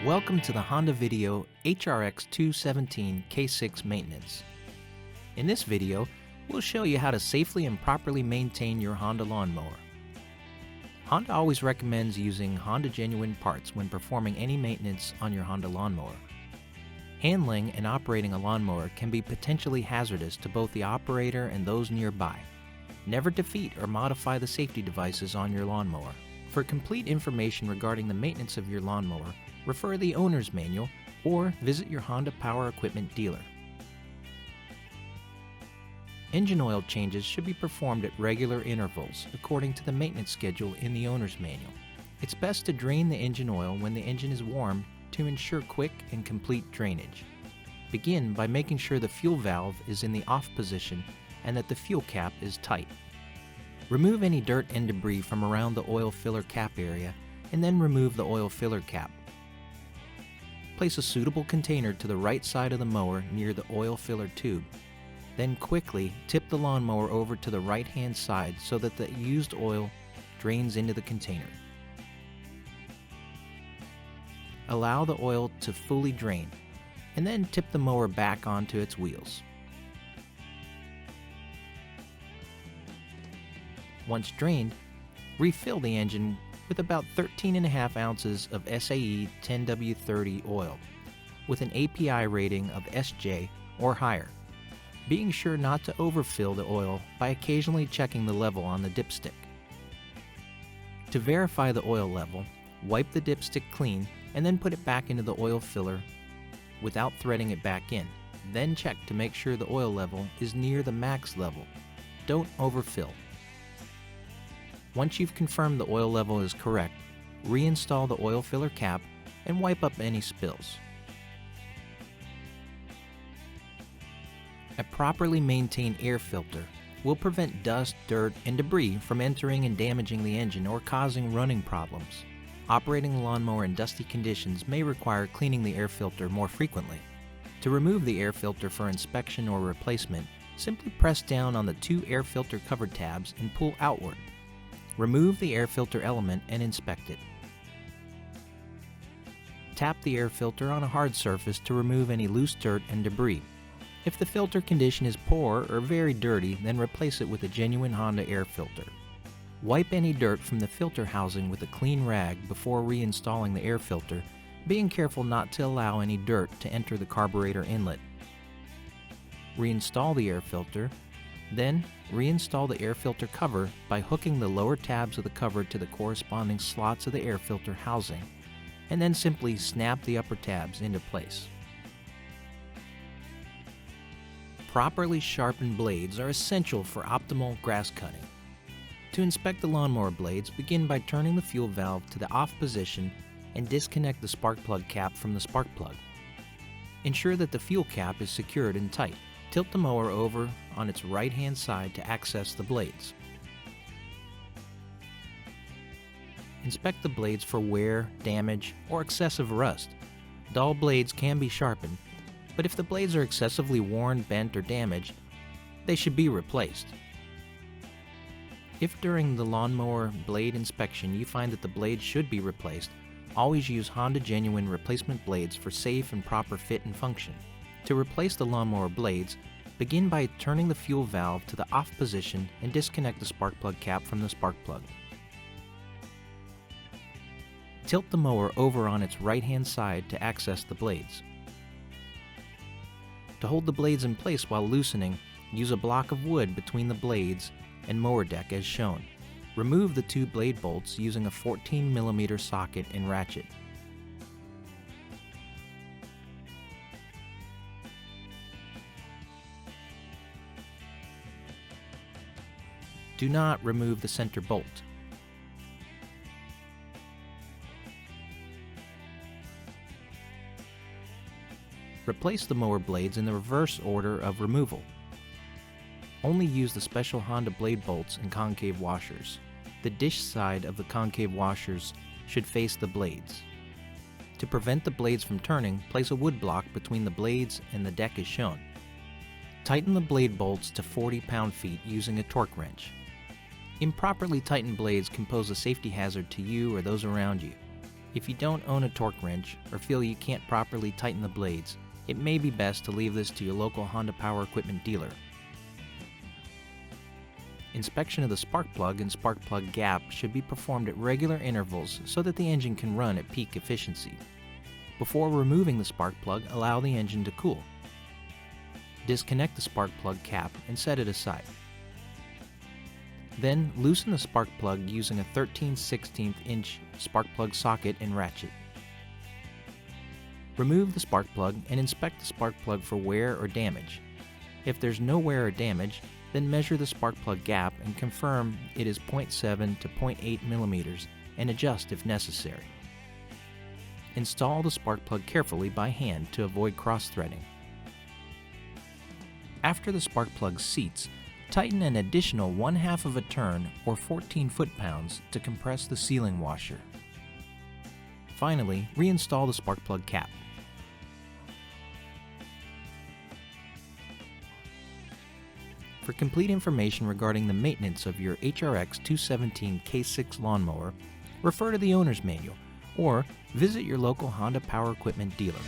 Welcome to the Honda Video HRX217 K6 maintenance. In this video, we'll show you how to safely and properly maintain your Honda lawnmower. Honda always recommends using Honda genuine parts when performing any maintenance on your Honda lawnmower. Handling and operating a lawnmower can be potentially hazardous to both the operator and those nearby. Never defeat or modify the safety devices on your lawnmower. For complete information regarding the maintenance of your lawnmower, refer the owner's manual or visit your Honda Power Equipment dealer. Engine oil changes should be performed at regular intervals according to the maintenance schedule in the owner's manual. It's best to drain the engine oil when the engine is warm to ensure quick and complete drainage. Begin by making sure the fuel valve is in the off position and that the fuel cap is tight. Remove any dirt and debris from around the oil filler cap area and then remove the oil filler cap. Place a suitable container to the right side of the mower near the oil filler tube. Then quickly tip the lawnmower over to the right-hand side so that the used oil drains into the container. Allow the oil to fully drain, and then tip the mower back onto its wheels. Once drained, refill the engine with about 13.5 ounces of SAE 10W30 oil with an API rating of SJ or higher, being sure not to overfill the oil by occasionally checking the level on the dipstick. To verify the oil level, wipe the dipstick clean and then put it back into the oil filler without threading it back in. Then check to make sure the oil level is near the max level. Don't overfill. Once you've confirmed the oil level is correct, reinstall the oil filler cap and wipe up any spills. A properly maintained air filter will prevent dust, dirt, and debris from entering and damaging the engine or causing running problems. Operating the lawnmower in dusty conditions may require cleaning the air filter more frequently. To remove the air filter for inspection or replacement, simply press down on the two air filter cover tabs and pull outward. Remove the air filter element and inspect it. Tap the air filter on a hard surface to remove any loose dirt and debris. If the filter condition is poor or very dirty, then replace it with a genuine Honda air filter. Wipe any dirt from the filter housing with a clean rag before reinstalling the air filter, being careful not to allow any dirt to enter the carburetor inlet. Reinstall the air filter. Then, reinstall the air filter cover by hooking the lower tabs of the cover to the corresponding slots of the air filter housing, and then simply snap the upper tabs into place. Properly sharpened blades are essential for optimal grass cutting. To inspect the lawnmower blades, begin by turning the fuel valve to the off position and disconnect the spark plug cap from the spark plug. Ensure that the fuel cap is secured and tight. Tilt the mower over on its right-hand side to access the blades. Inspect the blades for wear, damage, or excessive rust. Dull blades can be sharpened, but if the blades are excessively worn, bent, or damaged, they should be replaced. If during the lawnmower blade inspection you find that the blade should be replaced, always use Honda genuine replacement blades for safe and proper fit and function. To replace the lawnmower blades, begin by turning the fuel valve to the off position and disconnect the spark plug cap from the spark plug. Tilt the mower over on its right-hand side to access the blades. To hold the blades in place while loosening, use a block of wood between the blades and mower deck as shown. Remove the two blade bolts using a 14mm socket and ratchet. Do not remove the center bolt. Replace the mower blades in the reverse order of removal. Only use the special Honda blade bolts and concave washers. The dish side of the concave washers should face the blades. To prevent the blades from turning, place a wood block between the blades and the deck as shown. Tighten the blade bolts to 40 pound-feet using a torque wrench. Improperly tightened blades can pose a safety hazard to you or those around you. If you don't own a torque wrench or feel you can't properly tighten the blades, it may be best to leave this to your local Honda Power Equipment dealer. Inspection of the spark plug and spark plug gap should be performed at regular intervals so that the engine can run at peak efficiency. Before removing the spark plug, allow the engine to cool. Disconnect the spark plug cap and set it aside. Then loosen the spark plug using a 13/16 inch spark plug socket and ratchet. Remove the spark plug and inspect the spark plug for wear or damage. If there's no wear or damage, then measure the spark plug gap and confirm it is 0.7 to 0.8 millimeters and adjust if necessary. Install the spark plug carefully by hand to avoid cross-threading. After the spark plug seats, tighten an additional 1/2 of a turn or 14 foot-pounds to compress the sealing washer. Finally, reinstall the spark plug cap. For complete information regarding the maintenance of your HRX217 K6 lawnmower, refer to the owner's manual or visit your local Honda Power Equipment dealer.